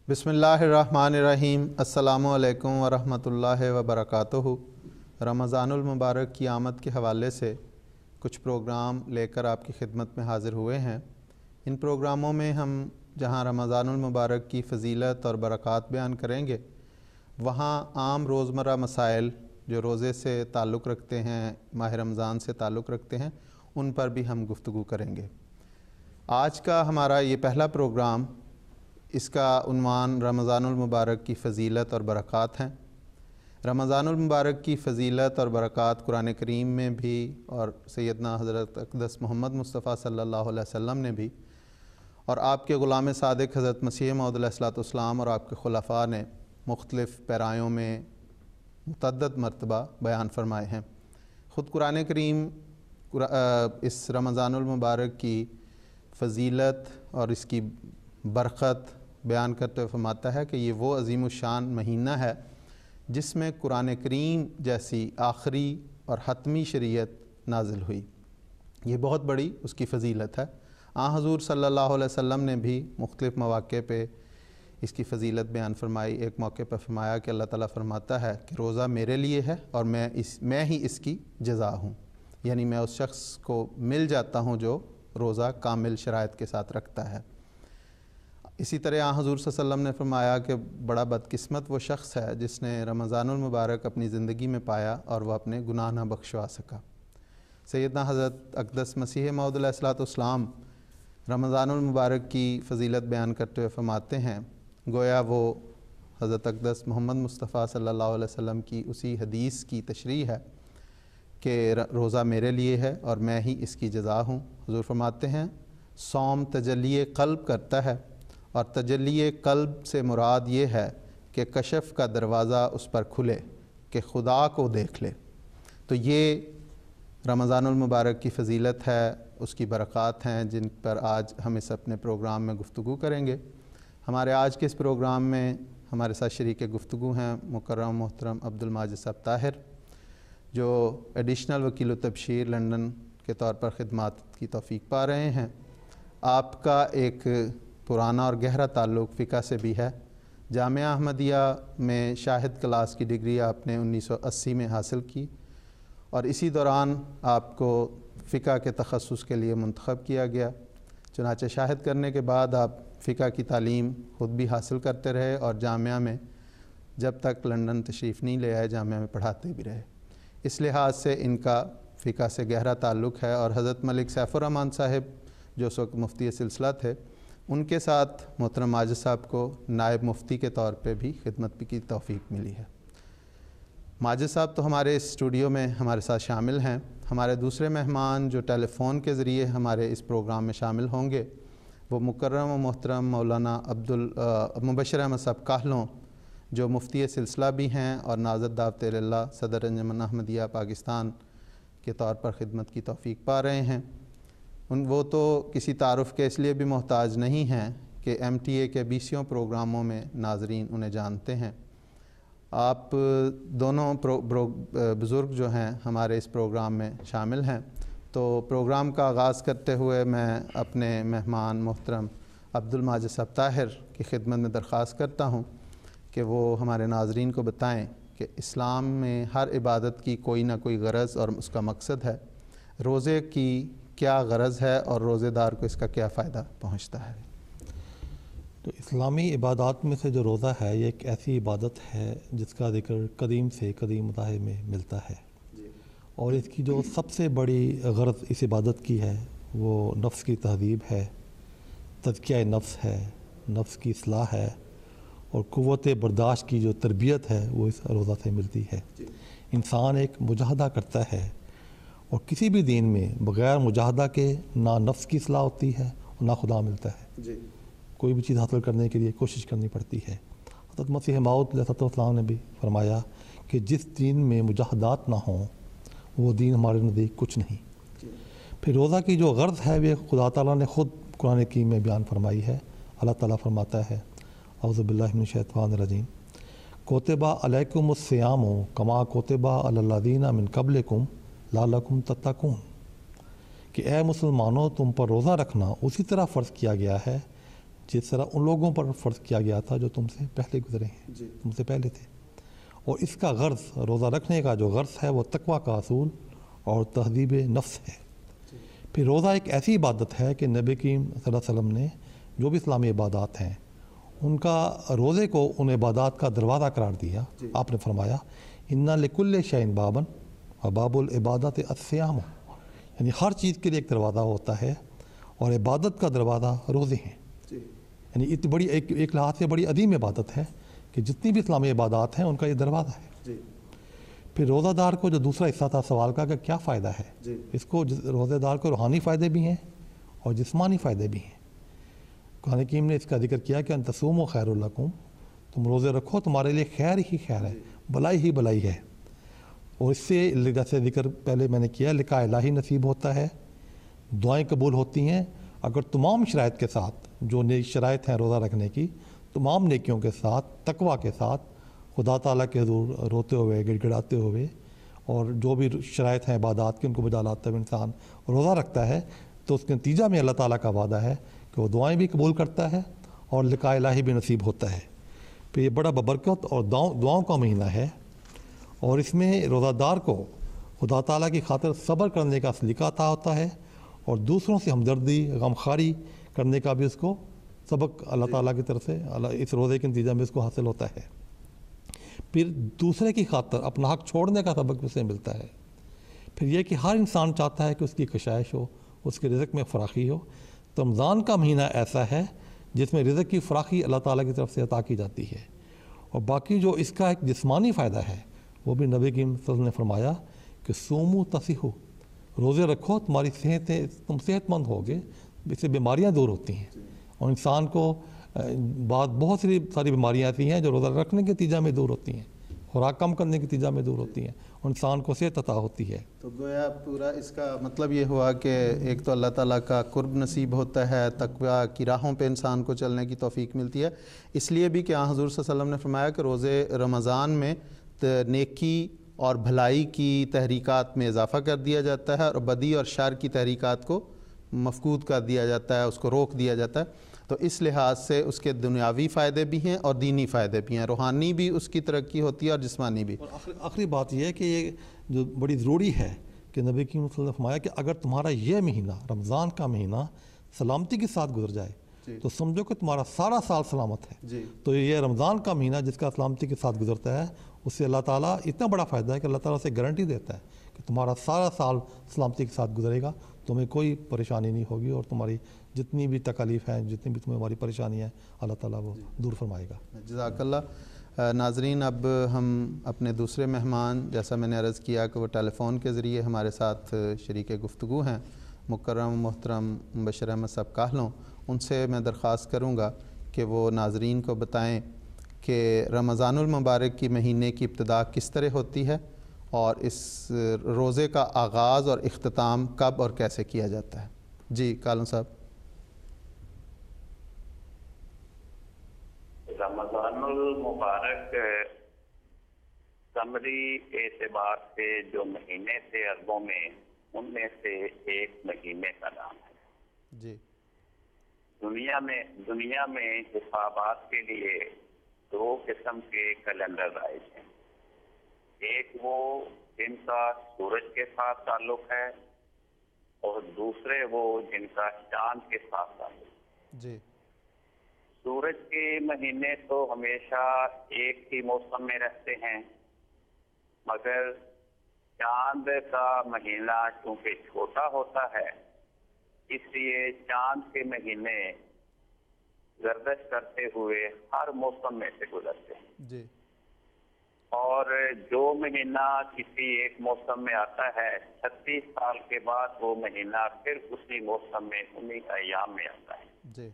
بسم اللہ الرحمن الرحیم۔ السلام علیکم ورحمۃ اللہ وبرکاتہ۔ رمضان المبارک کی آمد کے حوالے سے کچھ پروگرام لے کر آپ کی خدمت میں حاضر ہوئے ہیں۔ ان پروگراموں میں ہم جہاں رمضان المبارک کی فضیلت اور برکات بیان کریں گے، وہاں عام روزمرہ مسائل جو روزے سے تعلق رکھتے ہیں، ماہ رمضان سے تعلق رکھتے ہیں، ان پر بھی ہم گفتگو کریں گے۔ آج کا ہمارا یہ پہلا پروگرام، اس کا عنوان رمضان المبارک کی فضیلت اور برکات ہیں۔ رمضان المبارک کی فضیلت اور برکات قرآن کریم میں بھی اور سیدنا حضرت اقدس محمد مصطفیٰ صلی اللہ علیہ وسلم نے بھی، اور آپ کے غلام صادق حضرت مسیح موعود علیہ الصلوۃ والسلام اور آپ کے خلفاء نے مختلف پیرایوں میں متعدد مرتبہ بیان فرمائے ہیں۔ خود قرآن کریم اس رمضان المبارک کی فضیلت اور اس کی برکت بیان کرتے ہوئے فرماتا ہے کہ یہ وہ عظیم الشان مہینہ ہے جس میں قرآن کریم جیسی آخری اور حتمی شریعت نازل ہوئی۔ یہ بہت بڑی اس کی فضیلت ہے۔ حضور صلی اللہ علیہ وسلم نے بھی مختلف مواقع پہ اس کی فضیلت بیان فرمائی۔ ایک موقع پہ فرمایا کہ اللہ تعالیٰ فرماتا ہے کہ روزہ میرے لیے ہے اور میں ہی اس کی جزا ہوں، یعنی میں اس شخص کو مل جاتا ہوں جو روزہ کامل شرائط کے ساتھ رکھتا ہے۔ اسی طرح حضور صلی اللہ علیہ وسلم نے فرمایا کہ بڑا بدقسمت وہ شخص ہے جس نے رمضان المبارک اپنی زندگی میں پایا اور وہ اپنے گناہ نہ بخشوا سکا۔ سیدنا حضرت اقدس مسیح موعود علیہ الصلوۃ والسلام رمضان المبارک کی فضیلت بیان کرتے ہوئے فرماتے ہیں، گویا وہ حضرت اقدس محمد مصطفیٰ صلی اللہ علیہ وسلم کی اسی حدیث کی تشریح ہے کہ روزہ میرے لیے ہے اور میں ہی اس کی جزا ہوں۔ حضور فرماتے ہیں، صوم تجلی قلب کرتا ہے، اور تجلی قلب سے مراد یہ ہے کہ کشف کا دروازہ اس پر کھلے کہ خدا کو دیکھ لے۔ تو یہ رمضان المبارک کی فضیلت ہے، اس کی برکات ہیں جن پر آج ہم اس اپنے پروگرام میں گفتگو کریں گے۔ ہمارے آج کے اس پروگرام میں ہمارے ساتھ شریک گفتگو ہیں مکرم محترم عبدالماجد صاحب طاہر، جو ایڈیشنل وکیل التبشیر لنڈن کے طور پر خدمات کی توفیق پا رہے ہیں۔ آپ کا ایک پرانا اور گہرا تعلق فقہ سے بھی ہے۔ جامعہ احمدیہ میں شاہد کلاس کی ڈگری آپ نے 1980 میں حاصل کی، اور اسی دوران آپ کو فقہ کے تخصص کے لیے منتخب کیا گیا۔ چنانچہ شاہد کرنے کے بعد آپ فقہ کی تعلیم خود بھی حاصل کرتے رہے اور جامعہ میں جب تک لنڈن تشریف نہیں لے آئے جامعہ میں پڑھاتے بھی رہے۔ اس لحاظ سے ان کا فقہ سے گہرا تعلق ہے، اور حضرت ملک سیف الرحمن صاحب جو اس وقت مفتی سلسلہ تھے، ان کے ساتھ محترم ماجد صاحب کو نائب مفتی کے طور پہ بھی خدمت کی توفیق ملی ہے۔ ماجد صاحب تو ہمارے اس اسٹوڈیو میں ہمارے ساتھ شامل ہیں۔ ہمارے دوسرے مہمان جو ٹیلی فون کے ذریعے ہمارے اس پروگرام میں شامل ہوں گے، وہ مکرم و محترم مولانا مبشر احمد صاحب کاہلوں، جو مفتی سلسلہ بھی ہیں اور ناظر دعوت اللہ صدر انجمن احمدیہ پاکستان کے طور پر خدمت کی توفیق پا رہے ہیں۔ وہ تو کسی تعارف کے اس لیے بھی محتاج نہیں ہیں کہ MTA کے 20 پروگراموں میں ناظرین انہیں جانتے ہیں۔ آپ دونوں بزرگ جو ہیں ہمارے اس پروگرام میں شامل ہیں، تو پروگرام کا آغاز کرتے ہوئے میں اپنے مہمان محترم عبدالماجد صاحب طاہر کی خدمت میں درخواست کرتا ہوں کہ وہ ہمارے ناظرین کو بتائیں کہ اسلام میں ہر عبادت کی کوئی نہ کوئی غرض اور اس کا مقصد ہے۔ روزے کی کیا غرض ہے اور روزے دار کو اس کا کیا فائدہ پہنچتا ہے؟ تو اسلامی عبادات میں سے جو روزہ ہے، یہ ایک ایسی عبادت ہے جس کا ذکر قدیم سے قدیم مذاہب میں ملتا ہے، اور اس کی جو سب سے بڑی غرض اس عبادت کی ہے وہ نفس کی تہذیب ہے، تزکیہ نفس ہے، نفس کی اصلاح ہے، اور قوت برداشت کی جو تربیت ہے وہ اس روزہ سے ملتی ہے۔ انسان ایک مجاہدہ کرتا ہے، اور کسی بھی دین میں بغیر مجاہدہ کے نہ نفس کی اصلاح ہوتی ہے اور نہ خدا ملتا ہے۔ کوئی بھی چیز حاصل کرنے کے لیے کوشش کرنی پڑتی ہے۔ حضرت مسیح موعود علیہ السلام نے بھی فرمایا کہ جس دین میں مجاہدات نہ ہوں وہ دین ہمارے نزدیک کچھ نہیں۔ پھر روزہ کی جو غرض ہے وہ خدا تعالیٰ نے خود قرآن کریم میں بیان فرمائی ہے۔ اللہ تعالیٰ فرماتا ہے، اعوذ باللہ من الشیطان الرجیم، کوتبہ علیکم الصیام کما کوتبہ علی الذین من قبلکم لعلکم تتقون، کہ اے مسلمانوں تم پر روزہ رکھنا اسی طرح فرض کیا گیا ہے جس طرح ان لوگوں پر فرض کیا گیا تھا جو تم سے پہلے گزرے ہیں، تم سے پہلے تھے۔ اور اس کا غرض، روزہ رکھنے کا جو غرض ہے وہ تقویٰ کا اصول اور تہذیب نفس ہے۔ پھر روزہ ایک ایسی عبادت ہے کہ نبی کریم صلی اللہ علیہ وسلم نے جو بھی اسلامی عبادات ہیں ان کا روزے کو ان عبادات کا دروازہ قرار دیا۔ آپ نے فرمایا اِنَّ لِكُلِّ شَيْءٍ بَابًا وَبَابُ الْعِبَادَةِ الصِّيَامُ، یعنی ہر چیز کے لیے ایک دروازہ ہوتا ہے اور عبادت کا دروازہ روزے ہیں۔ یعنی اتنی بڑی ایک لحاظ سے بڑی عظیم عبادت ہے کہ جتنی بھی اسلامی عبادات ہیں ان کا یہ دروازہ ہے۔ پھر روزہ دار کو جو دوسرا حصہ تھا سوال کا کہ کیا فائدہ ہے، اس کو روزہ دار کو روحانی فائدے بھی ہیں اور جسمانی فائدے بھی ہیں۔ قرآن کریم نے اس کا ذکر کیا کہ ان تصوموا خیر لکم، تم روزے رکھو تمہارے لیے خیر ہی خیر ہے، بلائی ہی بلائی ہے۔ اور اس سے جیسے ذکر پہلے میں نے کیا لقاء الہی نصیب ہوتا ہے، دعائیں قبول ہوتی ہیں اگر تمام شرائط کے ساتھ، جو شرائط ہیں روزہ رکھنے کی، تمام نیکیوں کے ساتھ، تقویٰ کے ساتھ، خدا تعالیٰ کے حضور روتے ہوئے، گڑ گڑاتے ہوئے، اور جو بھی شرائط ہیں عبادات کی ان کو بجا لاتے ہوئے انسان روزہ رکھتا ہے، تو اس کے نتیجہ میں اللہ تعالیٰ کا وعدہ ہے کہ وہ دعائیں بھی قبول کرتا ہے اور لقاء الہی بھی نصیب ہوتا ہے۔ پھر یہ بڑا ببرکت اور دعاؤں کا مہینہ ہے، اور اس میں روزہ دار کو خدا تعالیٰ کی خاطر صبر کرنے کا سلیقہ عطا ہوتا ہے، اور دوسروں سے ہمدردی، غمخواری کرنے کا بھی اس کو سبق اللہ تعالیٰ کی طرف سے اس روزے کے نتیجہ میں اس کو حاصل ہوتا ہے۔ پھر دوسرے کی خاطر اپنا حق چھوڑنے کا سبق اسے ملتا ہے۔ پھر یہ کہ ہر انسان چاہتا ہے کہ اس کی کشائش ہو، اس کے رزق میں فراخی ہو، تو رمضان کا مہینہ ایسا ہے جس میں رزق کی فراخی اللہ تعالیٰ کی طرف سے عطا کی جاتی ہے۔ اور باقی جو اس کا ایک جسمانی فائدہ ہے وہ بھی نبی کریم صلی اللہ علیہ وسلم نے فرمایا کہ سومو تصیحو، روزے رکھو تمہاری تم صحت مند ہوگے، اس سے بیماریاں دور ہوتی ہیں۔ اور انسان کو بہت ساری بیماریاں ایسی ہیں جو روزہ رکھنے کے نتیجہ میں دور ہوتی ہیں، خوراک کم کرنے کے نتیجہ میں دور ہوتی ہیں، اور انسان کو صحت عطا ہوتی ہے۔ تو گویا پورا اس کا مطلب یہ ہوا کہ ایک تو اللہ تعالیٰ کا قرب نصیب ہوتا ہے، تقویٰ کی راہوں پہ انسان کو چلنے کی توفیق ملتی ہے، اس لیے بھی کہ حضور صلی اللہ علیہ وسلم نے فرمایا کہ روزے رمضان میں نیکی اور بھلائی کی تحریکات میں اضافہ کر دیا جاتا ہے، اور بدی اور شر کی تحریکات کو مفقود کر دیا جاتا ہے، اس کو روک دیا جاتا ہے۔ تو اس لحاظ سے اس کے دنیاوی فائدے بھی ہیں اور دینی فائدے بھی ہیں، روحانی بھی اس کی ترقی ہوتی ہے اور جسمانی بھی۔ اور آخری بات یہ ہے کہ یہ جو بڑی ضروری ہے کہ نبی کریم صلی اللہ علیہ وسلم نے فرمایا کہ اگر تمہارا یہ مہینہ، رمضان کا مہینہ، سلامتی کے ساتھ گزر جائے تو سمجھو کہ تمہارا سارا سال سلامت ہے۔ تو یہ رمضان کا مہینہ جس کا سلامتی کے ساتھ گزرتا ہے، اس سے اللہ تعالیٰ اتنا بڑا فائدہ ہے کہ اللہ تعالیٰ سے گارنٹی دیتا ہے کہ تمہارا سارا سال سلامتی کے ساتھ گزرے گا، تمہیں کوئی پریشانی نہیں ہوگی، اور تمہاری جتنی بھی تکالیف ہیں، جتنی بھی تمہیں ہماری پریشانی ہے، اللہ تعالیٰ وہ دور فرمائے گا۔ جزاک اللہ۔ ناظرین، اب ہم اپنے دوسرے مہمان، جیسا میں نے عرض کیا کہ وہ ٹیلی فون کے ذریعے ہمارے ساتھ شریک گفتگو ہیں، مکرم محترم مبشر احمد صاحب کاہلوں، ان سے میں درخواست کروں گا کہ وہ ناظرین کو بتائیں کہ رمضان المبارک کی مہینے کی ابتدا کس طرح ہوتی ہے، اور اس روزے کا آغاز اور اختتام کب اور کیسے کیا جاتا ہے۔ جی کالوں صاحب۔ رمضان المبارک قمری اعتبار سے جو مہینے تھے عربوں میں، ان میں سے ایک مہینے کا نام ہے۔ جی۔ دنیا میں حسابات کے لیے دو قسم کے کیلنڈر رائج ہیں، ایک وہ جن کا سورج کے ساتھ تعلق ہے، اور دوسرے وہ جن کا چاند کے ساتھ تعلق ہے۔ جی۔ سورج کے مہینے تو ہمیشہ ایک ہی موسم میں رہتے ہیں، مگر چاند کا مہینہ چونکہ چھوٹا ہوتا ہے، اس لیے چاند کے مہینے گردش کرتے ہوئے ہر موسم میں سے گزرتے ہیں۔ جی۔ اور جو مہینہ کسی ایک موسم میں آتا ہے، 36 سال کے بعد وہ مہینہ پھر اسی موسم میں انہی ایام میں آتا ہے۔ جی۔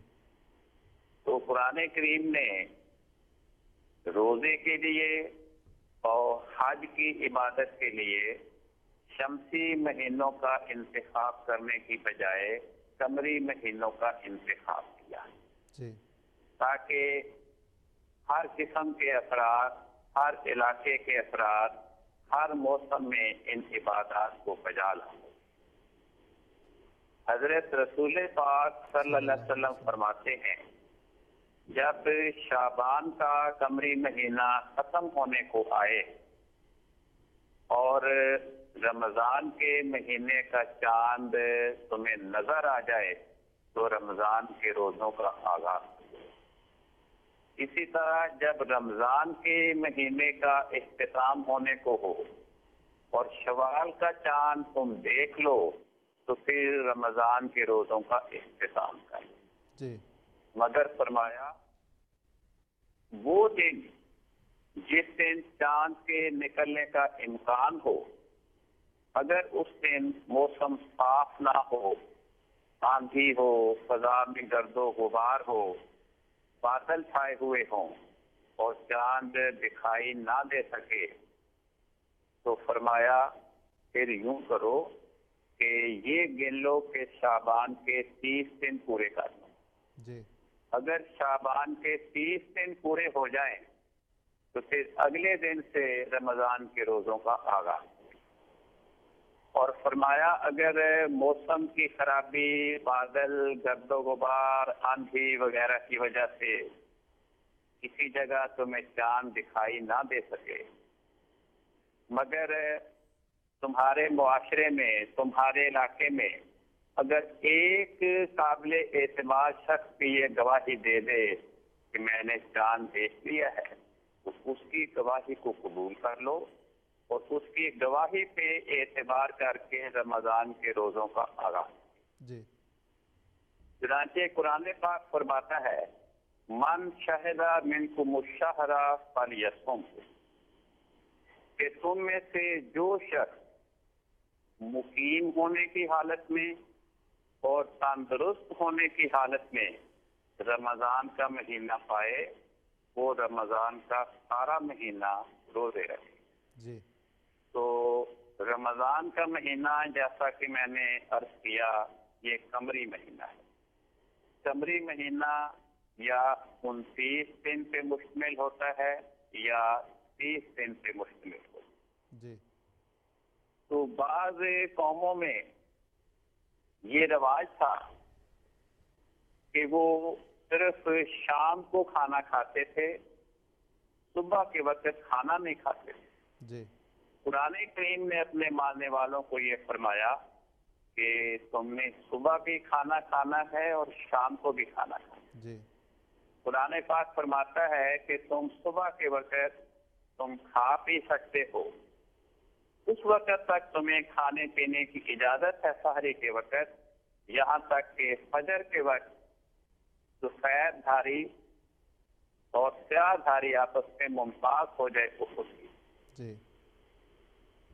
تو قرآن کریم نے روزے کے لیے اور حج کی عبادت کے لیے شمسی مہینوں کا انتخاب کرنے کی بجائے قمری مہینوں کا انتخاب کیا، جی، تاکہ ہر قسم کے افراد، ہر علاقے کے افراد ہر موسم میں ان عبادات کو بجا لائیں۔ حضرت رسول پاک صلی اللہ علیہ وسلم فرماتے ہیں جب شعبان کا قمری مہینہ ختم ہونے کو آئے اور رمضان کے مہینے کا چاند تمہیں نظر آ جائے تو رمضان کے روزوں کا آغاز ہو۔ اسی طرح جب رمضان کے مہینے کا اختتام ہونے کو ہو اور شوال کا چاند تم دیکھ لو تو پھر رمضان کے روزوں کا اختتام کر لو۔ جی مگر فرمایا وہ دن جس دن چاند کے نکلنے کا امکان ہو، اگر اس دن موسم صاف نہ ہو، آندھی ہو، فضا میں گرد و غبار ہو، بادل چھائے ہوئے ہوں اور چاند دکھائی نہ دے سکے، تو فرمایا پھر یوں کرو کہ یہ گن لو کہ شعبان کے 30 دن پورے کر لو۔ جی اگر شعبان کے 30 دن پورے ہو جائیں تو پھر اگلے دن سے رمضان کے روزوں کا آغاز۔ اور فرمایا اگر موسم کی خرابی، بادل، گرد و غبار، آندھی وغیرہ کی وجہ سے کسی جگہ تمہیں چاند دکھائی نہ دے سکے، مگر تمہارے معاشرے میں، تمہارے علاقے میں اگر ایک قابل اعتماد شخص بھی یہ گواہی دے دے کہ میں نے چاند دیکھ لیا ہے، تو اس کی گواہی کو قبول کر لو اور اس کی گواہی پہ اعتبار کر کے رمضان کے روزوں کا آغاز۔ جی چنانچہ قرآن پاک فرماتا ہے من شہد منکم الشہر فلیصم، کہ تم میں سے جو شخص مقیم ہونے کی حالت میں اور تندرست ہونے کی حالت میں رمضان کا مہینہ پائے وہ رمضان کا سارا مہینہ روزے رکھے۔ جی تو رمضان کا مہینہ جیسا کہ میں نے عرض کیا یہ قمری مہینہ ہے۔ قمری مہینہ یا 29 دن پہ مشتمل ہوتا ہے یا 30 دن پہ مشتمل ہوتا ہے۔ جی تو بعض قوموں میں یہ رواج تھا کہ وہ صرف شام کو کھانا کھاتے تھے، صبح کے وقت کھانا نہیں کھاتے تھے۔ جی قرآن کریم نے اپنے ماننے والوں کو یہ فرمایا کہ تم نے صبح بھی کھانا کھانا ہے اور شام کو بھی کھانا کھانا ہے۔ جی قرآن پاک فرماتا ہے کہ تم صبح کے وقت تم کھا پی سکتے ہو، اس وقت تک تمہیں کھانے پینے کی اجازت ہے سحری کے وقت، یہاں تک کہ فجر کے وقت سفید دھاری اور سیاہ دھاری آپس میں ممتاز ہو جائے افق کی۔ جی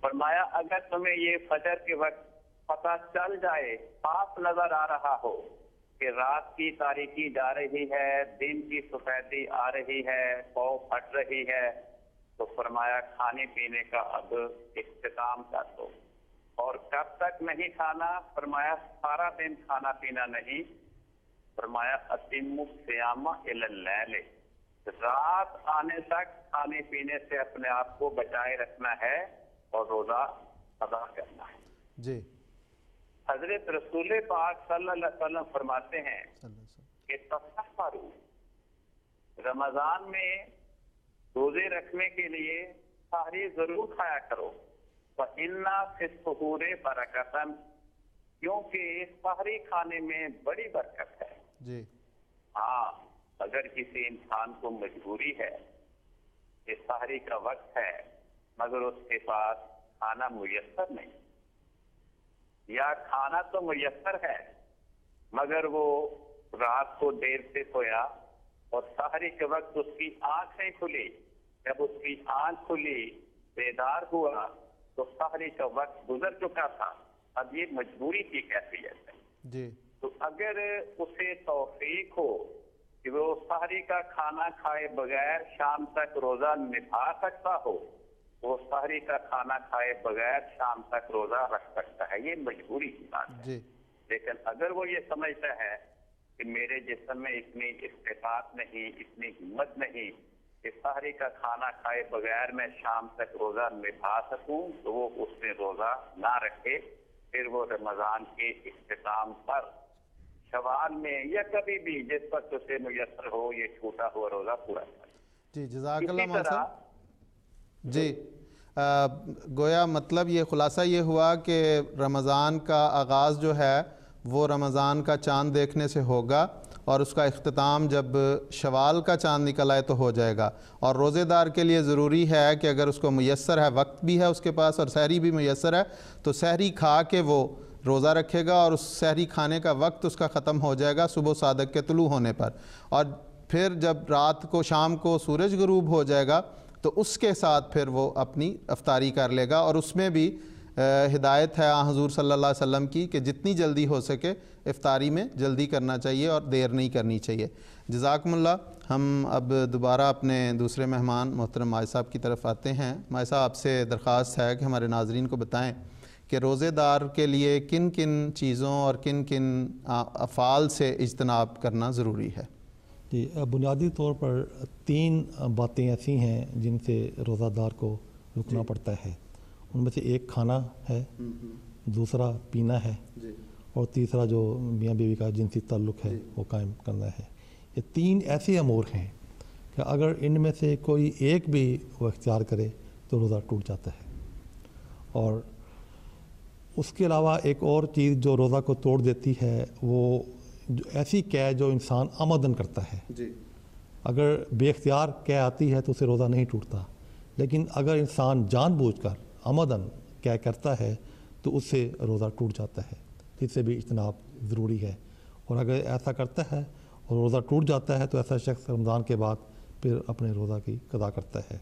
فرمایا اگر تمہیں یہ فجر کے وقت پتہ چل جائے، صاف نظر آ رہا ہو کہ رات کی تاریکی جا رہی ہے، دن کی سفیدی آ رہی ہے، پو پھٹ رہی ہے، تو فرمایا کھانے پینے کا اب اختتام کر دو۔ اور کب تک نہیں کھانا؟ فرمایا سارا دن کھانا پینا نہیں، فرمایا اتم الصیام الی اللیل، رات آنے تک کھانے پینے سے اپنے آپ کو بچائے رکھنا ہے اور روزہ ادا کرنا ہے۔ جی حضرت رسول پاک صلی اللہ علیہ وسلم فرماتے ہیں کہ تصفروا، رمضان میں روزے رکھنے کے لیے سحری ضرور کھایا کرو، فإن فی السحور برکۃ، کیونکہ سحری کھانے میں بڑی برکت ہے۔ جی ہاں اگر کسی انسان کو مجبوری ہے کہ سحری کا وقت ہے مگر اس کے پاس کھانا میسر نہیں، یا کھانا تو میسر ہے مگر وہ رات کو دیر سے سویا اور سحری کے وقت اس کی آنکھ نہیں کھلی، جب اس کی آنکھ کھلی بیدار ہوا تو سحری کا وقت گزر چکا تھا، اب یہ مجبوری کی کیفیت ہے۔ جی تو اگر اسے توفیق ہو کہ وہ سحری کا کھانا کھائے بغیر شام تک روزہ نبھا سکتا ہو، وہ سحری کا کھانا کھائے بغیر شام تک روزہ رکھ سکتا ہے، یہ مجبوری کی بات ہے۔ جی لیکن اگر وہ یہ سمجھتا ہے کہ میرے جسم میں اتنی استطاعت نہیں، اتنی ہمت نہیں کہ سحری کا کھانا کھائے بغیر میں شام تک روزہ نبھا سکوں، تو وہ اس میں روزہ نہ رکھے، پھر وہ رمضان کے اختتام پر شوال میں یا کبھی بھی جس وقت اسے میسر ہو یہ چھوٹا ہوا روزہ پورا کرے. جی جزاک اللہ اسی مولانا طرح صاحب. جی گویا مطلب یہ خلاصہ یہ ہوا کہ رمضان کا آغاز جو ہے وہ رمضان کا چاند دیکھنے سے ہوگا اور اس کا اختتام جب شوال کا چاند نکل آئے تو ہو جائے گا. اور روزے دار کے لیے ضروری ہے کہ اگر اس کو میسر ہے، وقت بھی ہے اس کے پاس اور سحری بھی میسر ہے، تو سحری کھا کے وہ روزہ رکھے گا اور اس سحری کھانے کا وقت اس کا ختم ہو جائے گا صبح صادق کے طلوع ہونے پر. اور پھر جب رات کو شام کو سورج غروب ہو جائے گا تو اس کے ساتھ پھر وہ اپنی افطاری کر لے گا. اور اس میں بھی ہدایت ہے حضور صلی اللہ علیہ وسلم کی کہ جتنی جلدی ہو سکے افطاری میں جلدی کرنا چاہیے اور دیر نہیں کرنی چاہیے. جزاکم اللہ. ہم اب دوبارہ اپنے دوسرے مہمان محترم مائی صاحب کی طرف آتے ہیں. مائی صاحب آپ سے درخواست ہے کہ ہمارے ناظرین کو بتائیں کہ روزے دار کے لیے کن کن چیزوں اور کن کن افعال سے اجتناب کرنا ضروری ہے. جی بنیادی طور پر 3 باتیں ایسی ہیں جن سے روزہ دار کو رکنا پڑتا ہے. ان میں سے ایک کھانا ہے، دوسرا پینا ہے، اور تیسرا جو میاں بیوی کا جنسی تعلق ہے وہ قائم کرنا ہے. یہ 3 ایسے امور ہیں کہ اگر ان میں سے کوئی ایک بھی وہ اختیار کرے تو روزہ ٹوٹ جاتا ہے. اور اس کے علاوہ ایک اور چیز جو روزہ کو توڑ دیتی ہے وہ ایسی قے جو انسان عمدن کرتا ہے. اگر بے اختیار قے آتی ہے تو اسے روزہ نہیں ٹوٹتا، لیکن اگر انسان جان بوجھ کر عمدن قے کرتا ہے تو اس سے روزہ ٹوٹ جاتا ہے. اس سے بھی اجتناب ضروری ہے. اور اگر ایسا کرتا ہے اور روزہ ٹوٹ جاتا ہے تو ایسا شخص رمضان کے بعد پھر اپنے روزہ کی قضا کرتا ہے.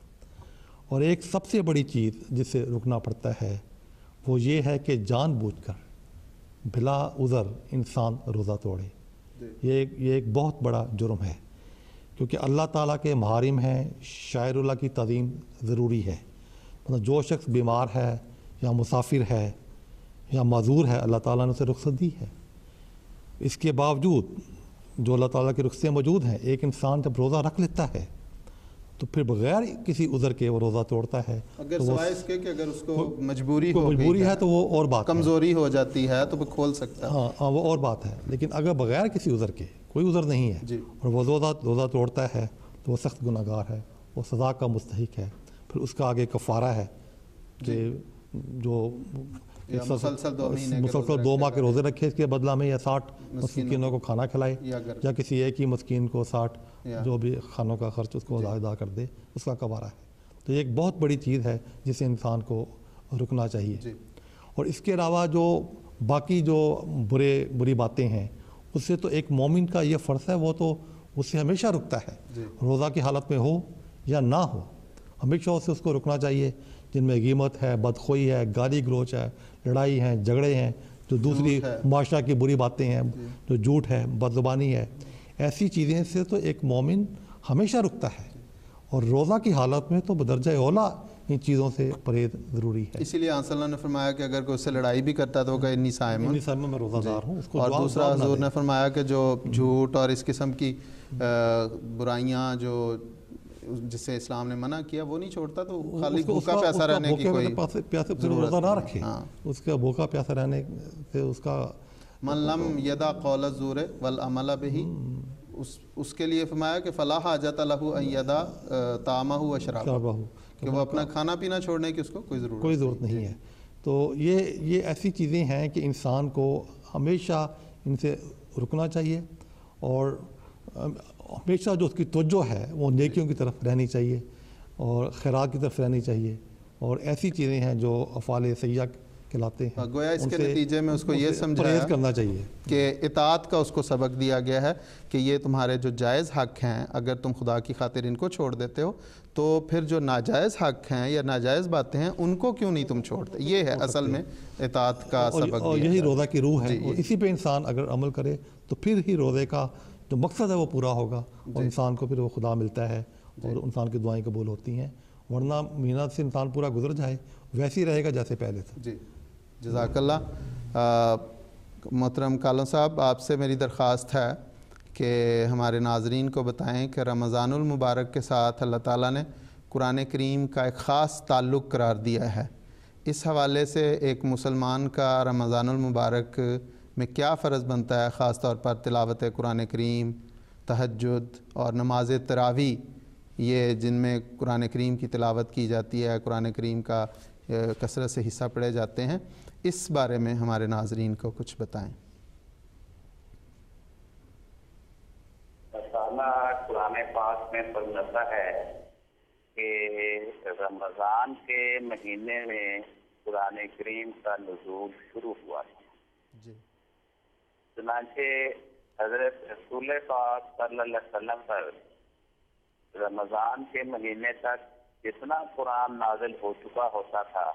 اور ایک سب سے بڑی چیز جس سے رکنا پڑتا ہے وہ یہ ہے کہ جان بوجھ کر بلا عذر انسان روزہ توڑے. یہ ایک بہت بڑا جرم ہے، کیونکہ اللہ تعالیٰ کے محارم ہیں. شاعر اللہ کی تعظیم ضروری ہے. مطلب جو شخص بیمار ہے یا مسافر ہے یا معذور ہے اللہ تعالیٰ نے اسے رخصت دی ہے. اس کے باوجود جو اللہ تعالیٰ کی رخصتیں موجود ہیں، ایک انسان جب روزہ رکھ لیتا ہے تو پھر بغیر کسی عذر کے وہ روزہ توڑتا ہے. اگر سوائے اس کے کہ اگر اس کو مجبوری ہے تو وہ اور بات، کمزوری ہو جاتی ہے تو وہ کھول سکتا ہے. ہاں وہ اور بات ہے. لیکن اگر بغیر کسی عذر کے، کوئی عذر نہیں ہے اور وہ روزہ توڑتا ہے تو وہ سخت گناہ گار ہے، وہ سزا کا مستحق ہے. پھر اس کا آگے کفارہ ہے کہ جو مسلسل 2 ماہ کے روزے رکھے، اس کے بدلہ میں یا 60 مسکینوں کو کھانا کھلائے یا کسی ایک ہی مسکین کو 60 جو بھی کھانوں کا خرچ اس کو ادا کر دے، اس کا کفارہ ہے. تو یہ ایک بہت بڑی چیز ہے جسے انسان کو رکنا چاہیے. اور اس کے علاوہ جو باقی جو بری باتیں ہیں اس سے تو ایک مومن کا یہ فرض ہے وہ تو اس سے ہمیشہ رکتا ہے. روزہ کی حالت میں ہو یا نہ ہو ہمیشہ اس سے اس کو رکنا چاہیے. جن میں غیبت ہے، بدخوئی ہے، گالی گلوچ ہے، لڑائی ہیں، جھگڑے ہیں، جو دوسری معاشرہ کی بری باتیں ہیں، جو جھوٹ ہے، بدزبانی ہے، ایسی چیزیں سے تو ایک مومن ہمیشہ رکتا ہے. اور روزہ کی حالت میں تو بدرجہ اولا ان چیزوں سے پرہیز ضروری ہے. اسی لیے صلی اللہ نے فرمایا کہ اگر کوئی اس سے لڑائی بھی کرتا ہے تو وہ کہے انی صائم میں روزہ دار ہوں. اور دوسرا حضور نے فرمایا کہ جو جھوٹ اور اس قسم کی برائیاں جو جس سے اسلام نے منع کیا وہ نہیں چھوڑتا تو خالی بھوکا پیاسا رہنے کی کوئی روزہ نہ رکھے. اس کا بھوکا پیاسا رہنے سے اس کا من لم یدع قول الزور والعمل بہ، اس کے لیے فرمایا کہ فلا حاجۃ لہ ان یدع طعامہ وشرابہ، کہ وہ اپنا کھانا پینا چھوڑنے کی اس کو کوئی ضرورت نہیں ہے. تو یہ ایسی چیزیں ہیں کہ انسان کو ہمیشہ ان سے رکنا چاہیے اور ہمیشہ جو اس کی توجہ ہے وہ نیکیوں کی طرف رہنی چاہیے اور خیرات کی طرف رہنی چاہیے. اور ایسی چیزیں ہیں جو افعال سیئہ کہلاتے ہیں، گویا اس کے نتیجے میں اس کو یہ سمجھایا کرنا چاہیے کہ اطاعت کا اس کو سبق دیا گیا ہے کہ یہ تمہارے جو جائز حق ہیں اگر تم خدا کی خاطر ان کو چھوڑ دیتے ہو تو پھر جو ناجائز حق ہیں یا ناجائز باتیں ہیں ان کو کیوں نہیں تم چھوڑتے. یہ ہے اصل میں اطاعت کا سبق. اور یہی روزہ کی روح ہے. اور اسی پہ انسان اگر عمل کرے تو پھر ہی روزے کا جو مقصد ہے وہ پورا ہوگا اور انسان کو پھر وہ خدا ملتا ہے اور انسان کی دعائیں قبول ہوتی ہیں. ورنہ محنت سے انسان پورا گزر جائے ویسے ہی رہے گا جیسے پہلے تھا. جی جزاک اللہ. محترم کالوں صاحب آپ سے میری درخواست ہے کہ ہمارے ناظرین کو بتائیں کہ رمضان المبارک کے ساتھ اللہ تعالیٰ نے قرآن کریم کا ایک خاص تعلق قرار دیا ہے. اس حوالے سے ایک مسلمان کا رمضان المبارک میں کیا فرض بنتا ہے، خاص طور پر تلاوت قرآن کریم، تہجد اور نماز تراویح، یہ جن میں قرآن کریم کی تلاوت کی جاتی ہے، قرآن کریم کا کثرت سے حصہ پڑھے جاتے ہیں، اس بارے میں ہمارے ناظرین کو کچھ بتائیں۔ قرآن پاک میں فرماتا ہے کہ رمضان کے مہینے میں قرآن کریم کا نزول شروع ہوا تھا۔ جی۔ چنانچہ حضرت رسول پاک صلی اللہ علیہ وسلم پر رمضان کے مہینے تک جتنا قرآن نازل ہو چکا ہوتا تھا،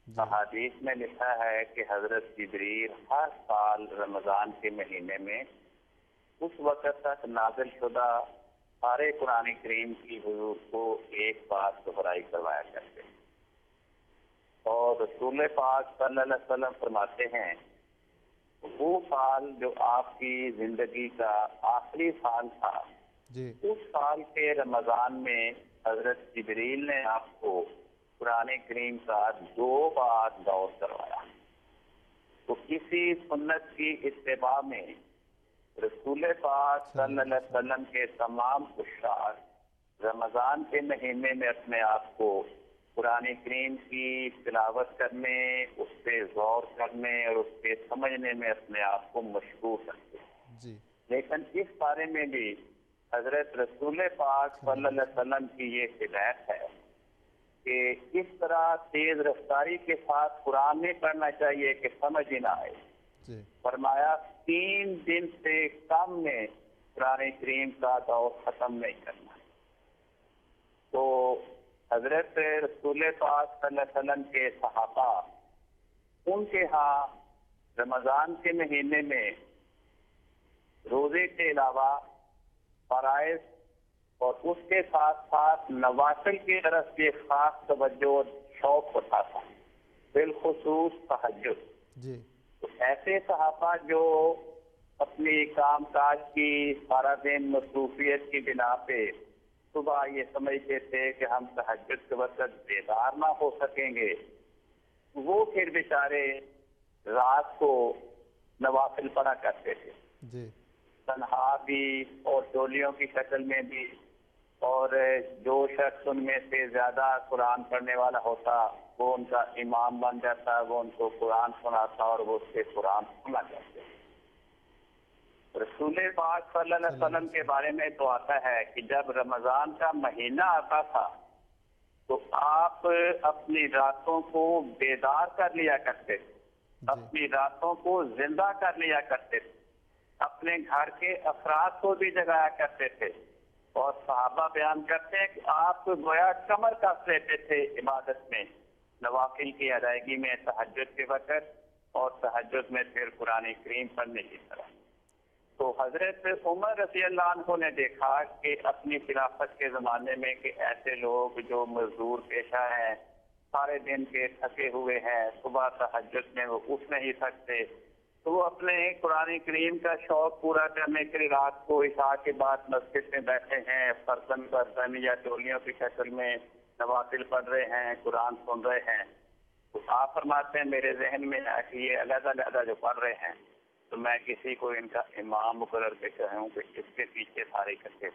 احادیث میں لکھا ہے کہ حضرت جبریل ہر سال رمضان کے مہینے میں اس وقت تک نازل شدہ سارے قرآن کریم کی حضور کو ایک بار دہرائی کروایا کرتے ہیں، اور رسول پاک صلی اللہ علیہ وسلم فرماتے ہیں وہ سال جو آپ کی زندگی کا آخری سال تھا، اس سال کے رمضان میں حضرت جبریل نے آپ کو قرآن کریم کا 2 بار دور کروایا۔ تو کسی سنت کی اتباع میں رسول پاک صلی اللہ علیہ وسلم کے تمام اشعار رمضان کے مہینے میں اپنے آپ کو قرآن کریم کی تلاوت کرنے، اس پہ غور کرنے اور اس پہ سمجھنے میں اپنے آپ کو مشغول رکھتے ہیں۔ لیکن اس بارے میں بھی حضرت رسول پاک صلی اللہ علیہ وسلم کی یہ ہدایت ہے کہ اس طرح تیز رفتاری کے ساتھ قرآن نہیں پڑھنا چاہیے کہ سمجھ ہی نہ آئے۔ فرمایا 3 دن سے کم میں قرآن کریم کا دور ختم نہیں کرنا۔ تو حضرت رسول پاک صلی اللہ علیہ وسلم کے صحابہ، ان کے ہاں رمضان کے مہینے میں روزے کے علاوہ فرائض اور اس کے ساتھ ساتھ نوافل کی طرف سے خاص توجہ اور شوق ہوتا تھا، بالخصوص تہجد۔ ایسے صحابہ جو اپنی کام کاج کی سارا دن مصروفیت کی بنا پہ صبح یہ سمجھتے تھے کہ ہم تہجد کے وقت بیدار نہ ہو سکیں گے، وہ پھر بیچارے رات کو نوافل پڑھا کرتے تھے، تنہا بھی اور ٹولیوں کی شکل میں بھی، اور جو شخص ان میں سے زیادہ قرآن پڑھنے والا ہوتا وہ ان کا امام بن جاتا، وہ ان کو قرآن سناتا اور وہ اس سے قرآن سنا کرتے۔ رسول پاک صلی اللہ علیہ وسلم کے بارے میں تو آتا ہے کہ جب رمضان کا مہینہ آتا تھا تو آپ اپنی راتوں کو بیدار کر لیا کرتے تھے، اپنی راتوں کو زندہ کر لیا کرتے تھے، اپنے گھر کے افراد کو بھی جگایا کرتے تھے، اور صحابہ بیان کرتے ہیں کہ آپ گویا کمر کس لیتے تھے عبادت میں، نوافل کی ادائیگی میں تہجد کے وقت، اور تہجد میں پھر قرآن کریم پڑھنے کی طرح۔ تو حضرت عمر رضی اللہ عنہ نے دیکھا کہ اپنی خلافت کے زمانے میں کہ ایسے لوگ جو مزدور پیشہ ہیں، سارے دن کے تھکے ہوئے ہیں، صبح تہجد میں وہ اٹھ نہیں سکتے، تو وہ اپنے قرآن کریم کا شوق پورا کرنے کے لیے رات کو عشاء کے بعد مسجد میں بیٹھے ہیں، فرزن یا ٹولیوں کی شکل میں نوافل پڑھ رہے ہیں، قرآن سن رہے ہیں۔ تو آپ فرماتے ہیں میرے ذہن میں ہے کہ یہ علیحدہ جو پڑھ رہے ہیں تو میں کسی کو ان کا امام مقرر کے کہوں کہ اس کے پیچھے سارے اکٹھے۔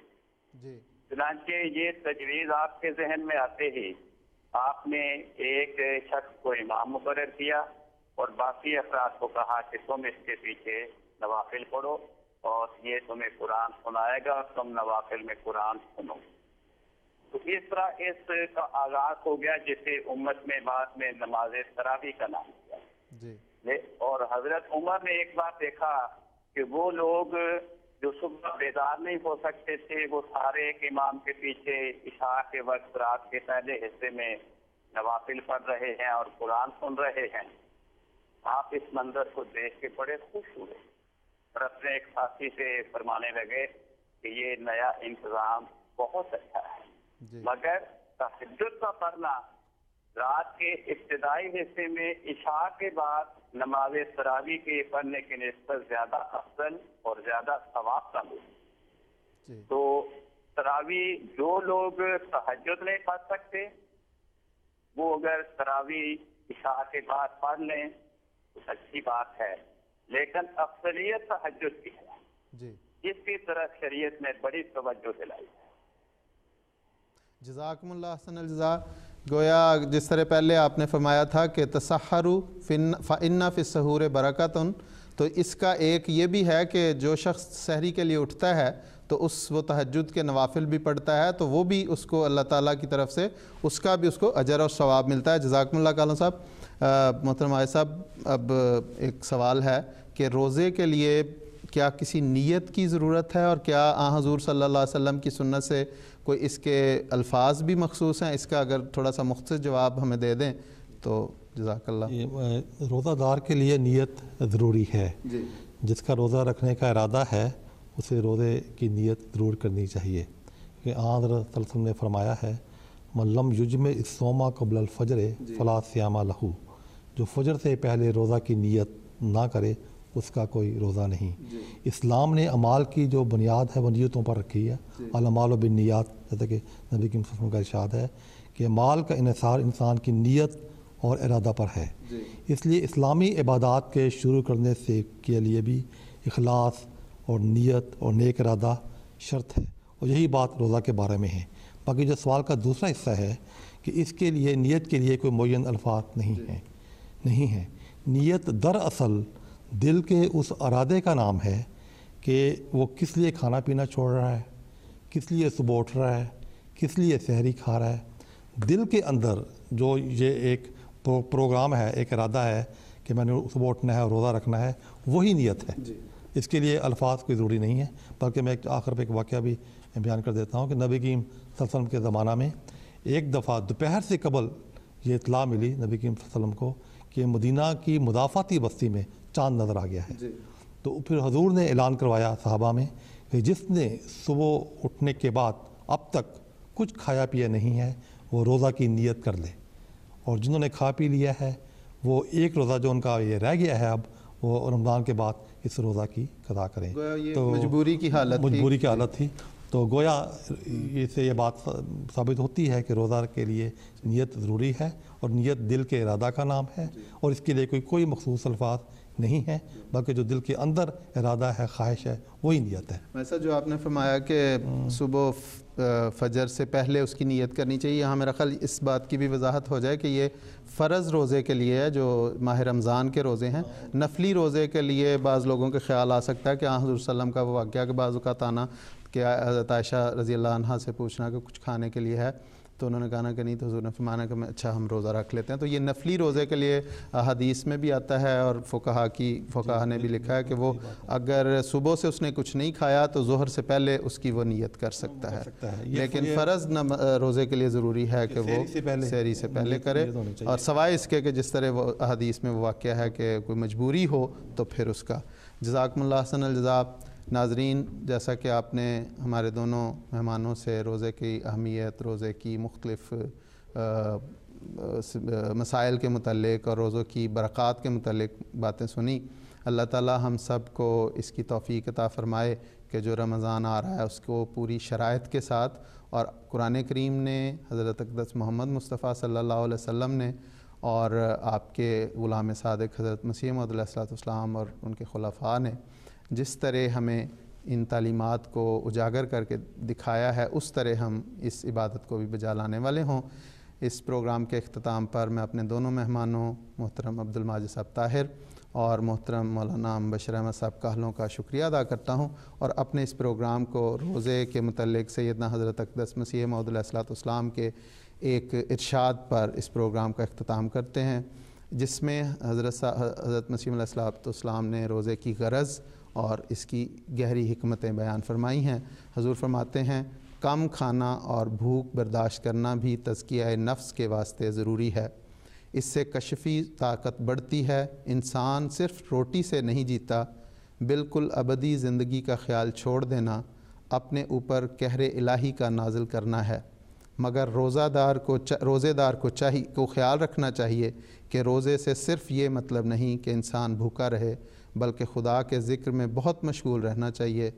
چنانچہ یہ تجویز آپ کے ذہن میں آتے ہی آپ نے ایک شخص کو امام مقرر کیا اور باقی افراد کو کہا کہ تم اس کے پیچھے نوافل پڑھو اور یہ تمہیں قرآن سنائے گا اور تم نوافل میں قرآن سنو۔ تو اس طرح اس کا آغاز ہو گیا جسے امت میں بعد میں نماز تراویح کا نام دیا۔ اور حضرت عمر نے ایک بار دیکھا کہ وہ لوگ جو صبح بیدار نہیں ہو سکتے تھے وہ سارے ایک امام کے پیچھے عشاء کے وقت رات کے پہلے حصے میں نوافل پڑھ رہے ہیں اور قرآن سن رہے ہیں۔ آپ اس منظر کو دیکھ کے بڑے خوش ہوئے اور اپنے ایک ساتھی سے فرمانے لگے کہ یہ نیا انتظام بہت اچھا ہے، مگر تہجد کا پڑھنا رات کے ابتدائی حصے میں عشاء کے بعد نماز تراویح کے پڑھنے کی نسبت زیادہ افضل اور زیادہ ثواب کا ہوگا۔ تو تراویح جو لوگ تہجد نہیں پڑھ سکتے وہ اگر تراویح عشاء کے بعد پڑھ لیں تو اچھی بات ہے، لیکن اکثریت تہجد کی ہے جی اس کی طرف شریعت نے بڑی توجہ دلائی ہے۔ جزاکم اللہ احسن الجزا۔ گویا جس طرح پہلے آپ نے فرمایا تھا کہ تسحروا فإن فی السحور برکۃ، تو اس کا ایک یہ بھی ہے کہ جو شخص سحری کے لیے اٹھتا ہے تو وہ تہجد کے نوافل بھی پڑھتا ہے تو وہ بھی اس کو اللہ تعالیٰ کی طرف سے اس کا بھی اس کو اجر اور ثواب ملتا ہے۔ جزاکم اللہ کالم صاحب۔ محترم عائد صاحب، اب ایک سوال ہے کہ روزے کے لیے کیا کسی نیت کی ضرورت ہے، اور کیا حضور صلی اللہ علیہ وسلم کی سنت سے کوئی اس کے الفاظ بھی مخصوص ہیں؟ اس کا اگر تھوڑا سا مختصر جواب ہمیں دے دیں تو جزاک اللہ۔ روزہ دار کے لیے نیت ضروری ہے، جی جس کا روزہ رکھنے کا ارادہ ہے اسے روزے کی نیت ضرور کرنی چاہیے، کہ حضرت صلی اللہ علیہ وسلم نے فرمایا ہے من لم یجمع الصوم قبل الفجر فلا صیام لہ، جو فجر سے پہلے روزہ کی نیت نہ کرے اس کا کوئی روزہ نہیں۔ اسلام نے اعمال کی جو بنیاد ہے وہ نیتوں پر رکھی ہے، الاعمال بالنیات، جیسا کہ نبی کریم صلی اللہ علیہ وسلم کا ارشاد ہے کہ اعمال کا انحصار انسان کی نیت اور ارادہ پر ہے۔ اس لیے اسلامی عبادات کے شروع کرنے سے کے لیے بھی اخلاص اور نیت اور نیک ارادہ شرط ہے، اور یہی بات روزہ کے بارے میں ہے۔ باقی جو سوال کا دوسرا حصہ ہے کہ اس کے لیے نیت کے لیے کوئی معین الفاظ نہیں ہیں۔ نیت دراصل دل کے اس ارادے کا نام ہے کہ وہ کس لیے کھانا پینا چھوڑ رہا ہے، کس لیے صبح اٹھ رہا ہے، کس لیے سحری کھا رہا ہے۔ دل کے اندر جو یہ ایک پروگرام ہے، ایک ارادہ ہے کہ میں نے صبح اٹھنا ہے اور روزہ رکھنا ہے، وہی نیت ہے۔ اس کے لیے الفاظ کوئی ضروری نہیں ہے، بلکہ میں آخر پہ ایک واقعہ بھی بیان کر دیتا ہوں کہ نبی کریم صلی اللہ علیہ وسلم کے زمانہ میں ایک دفعہ دوپہر سے قبل یہ اطلاع ملی نبی کریم صلی اللہ علیہ وسلم کو کہ مدینہ کی مضافاتی بستی میں چاند نظر آ گیا ہے۔ تو پھر حضور نے اعلان کروایا صحابہ میں کہ جس نے صبح اٹھنے کے بعد اب تک کچھ کھایا پیا نہیں ہے وہ روزہ کی نیت کر لے، اور جنہوں نے کھا پی لیا ہے وہ ایک روزہ جو ان کا یہ رہ گیا ہے اب وہ رمضان کے بعد اس روزہ کی قضا کریں۔ تو مجبوری کی حالت تھی، تو گویا اس سے یہ بات ثابت ہوتی ہے کہ روزہ کے لیے نیت ضروری ہے، اور نیت دل کے ارادہ کا نام ہے، اور اس کے لیے کوئی مخصوص الفاظ نہیں ہے، بلکہ جو دل کے اندر ارادہ ہے، خواہش ہے، وہی نیت ہے۔ ویسا جو آپ نے فرمایا کہ صبح فجر سے پہلے اس کی نیت کرنی چاہیے، یہاں میرا خیال اس بات کی بھی وضاحت ہو جائے کہ یہ فرض روزے کے لیے ہے جو ماہ رمضان کے روزے ہیں۔ نفلی روزے کے لیے بعض لوگوں کے خیال آ سکتا ہے کہ حضور صلی اللہ علیہ وسلم کا وہ واقعہ کہ بعض اوقات آنا کہ حضرت عائشہ رضی اللہ عنہا سے پوچھنا کہ کچھ کھانے کے لیے ہے، تو انہوں نے کہا کہ نہیں، تو حضور نے فرمایا کہ اچھا ہم روزہ رکھ لیتے ہیں۔ تو یہ نفلی روزے کے لیے حدیث میں بھی آتا ہے، اور فقہا نے بھی لکھا ہے کہ وہ اگر صبح سے اس نے کچھ نہیں کھایا تو ظہر سے پہلے اس کی وہ نیت کر سکتا ہے، لیکن فرض روزے کے لیے ضروری ہے کہ وہ سحری سے پہلے کرے، اور سوائے اس کے کہ جس طرح وہ حدیث میں وہ واقعہ ہے کہ کوئی مجبوری ہو تو پھر اس کا۔ جزاکم اللہ احسن الجزا۔ ناظرین، جیسا کہ آپ نے ہمارے دونوں مہمانوں سے روزے کی اہمیت، روزے کی مختلف مسائل کے متعلق اور روزوں کی برکات کے متعلق باتیں سنی، اللہ تعالی ہم سب کو اس کی توفیق عطا فرمائے کہ جو رمضان آ رہا ہے اس کو پوری شرائط کے ساتھ، اور قرآن کریم نے، حضرت اقدس محمد مصطفیٰ صلی اللہ علیہ وسلم نے، اور آپ کے غلام صادق حضرت مسیح موعود علیہ السلام اور ان کے خلفاء نے جس طرح ہمیں ان تعلیمات کو اجاگر کر کے دکھایا ہے، اس طرح ہم اس عبادت کو بھی بجا لانے والے ہوں۔ اس پروگرام کے اختتام پر میں اپنے دونوں مہمانوں محترم عبد الماجد صاحب طاہر اور محترم مولانا مبشر احمد صاحب کاہلوں کا شکریہ ادا کرتا ہوں، اور اپنے اس پروگرام کو روزے کے متعلق سیدنا حضرت اقدس مسیح موعود علیہ السلام کے ایک ارشاد پر اس پروگرام کا اختتام کرتے ہیں، جس میں حضرت مسیح علیہ السلام نے روزے کی غرض اور اس کی گہری حکمتیں بیان فرمائی ہیں۔ حضور فرماتے ہیں کم کھانا اور بھوک برداشت کرنا بھی تزکیہ نفس کے واسطے ضروری ہے، اس سے کشفی طاقت بڑھتی ہے۔ انسان صرف روٹی سے نہیں جیتا، بالکل ابدی زندگی کا خیال چھوڑ دینا اپنے اوپر قہر الہی کا نازل کرنا ہے، مگر روزے دار کو خیال رکھنا چاہیے کہ روزے سے صرف یہ مطلب نہیں کہ انسان بھوکا رہے، بلکہ خدا کے ذکر میں بہت مشغول رہنا چاہیے۔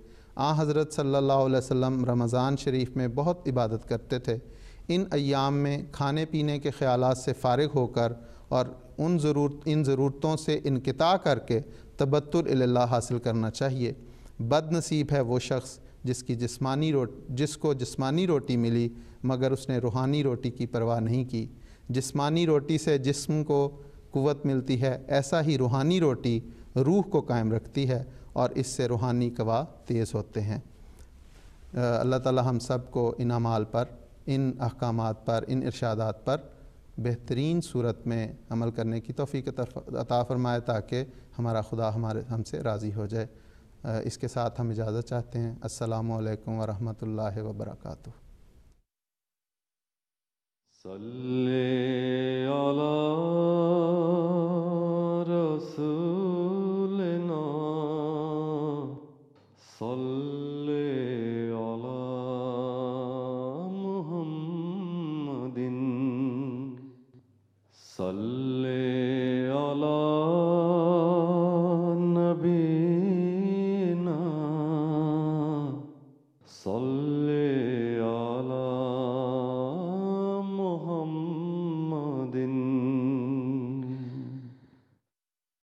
حضرت صلی اللہ علیہ وسلم رمضان شریف میں بہت عبادت کرتے تھے۔ ان ایام میں کھانے پینے کے خیالات سے فارغ ہو کر اور ان ضرورتوں سے انقطاع کر کے تبتل اللہ حاصل کرنا چاہیے۔ بد نصیب ہے وہ شخص جس کو جسمانی روٹی ملی مگر اس نے روحانی روٹی کی پرواہ نہیں کی۔ جسمانی روٹی سے جسم کو قوت ملتی ہے، ایسا ہی روحانی روٹی روح کو قائم رکھتی ہے اور اس سے روحانی قوا تیز ہوتے ہیں۔ اللہ تعالی ہم سب کو ان اعمال پر، ان احکامات پر، ان ارشادات پر بہترین صورت میں عمل کرنے کی توفیق عطا فرمائے تاکہ ہمارا خدا ہم سے راضی ہو جائے۔ اس کے ساتھ ہم اجازت چاہتے ہیں۔ السلام علیکم ورحمۃ اللہ وبرکاتہ۔ صلی علی